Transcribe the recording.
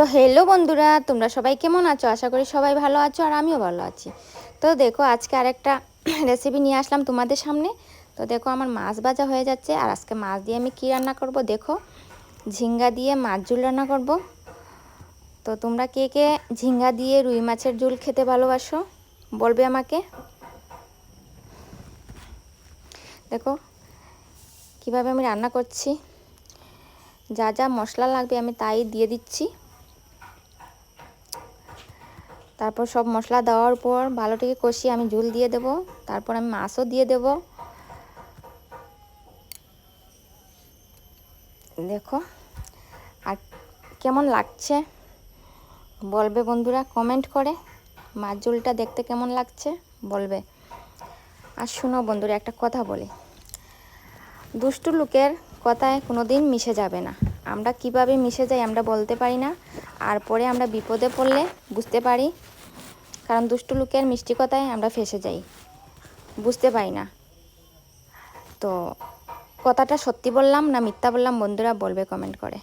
তো হ্যালো বন্ধুরা, তোমরা সবাই কেমন আছো? আশা করি সবাই ভালো আছো আর আমিও ভালো আছি। তো দেখো আজকে আরেকটা রেসিপি নিয়ে আসলাম তোমাদের সামনে। তো দেখো আমার মাছ ভাজা হয়ে যাচ্ছে, আর আজকে মাছ দিয়ে আমি কী রান্না করব দেখো, ঝিঙ্গা দিয়ে মাছ ঝোল রান্না করব। তো তোমরা কে কে ঝিঙ্গা দিয়ে রুই মাছের ঝোল খেতে ভালোবাসো বলবে আমাকে। দেখো কিভাবে আমি রান্না করছি, যা যা মশলা লাগবে আমি তাই দিয়ে দিচ্ছি। তারপর সব মশলা দেওয়ার পর ভালোটিকে কষিয়ে আমি ঝোল দিয়ে দেব। তারপর আমি মাছও দিয়ে দেব। দেখো আর কেমন লাগছে বলবে বন্ধুরা কমেন্ট করে, মাছ ঝোলটা দেখতে কেমন লাগছে বলবে। আর শোনো বন্ধুরা, একটা কথা বলি, দুষ্টু লোকের কথায় কোনো দিন মিশে যাবে না। আমরা কিভাবে মিশে যাই আমরা বলতে পারি না, আর পরে আমরা বিপদে পড়লে বুঝতে পারি, কারণ দুষ্টু লোকের মিষ্টি কথায় আমরা ফেঁসে যাই, বুঝতে পারি না। তো কথাটা সত্যি বললাম না মিথ্যা বললাম বন্ধুরা বলবে কমেন্ট করে।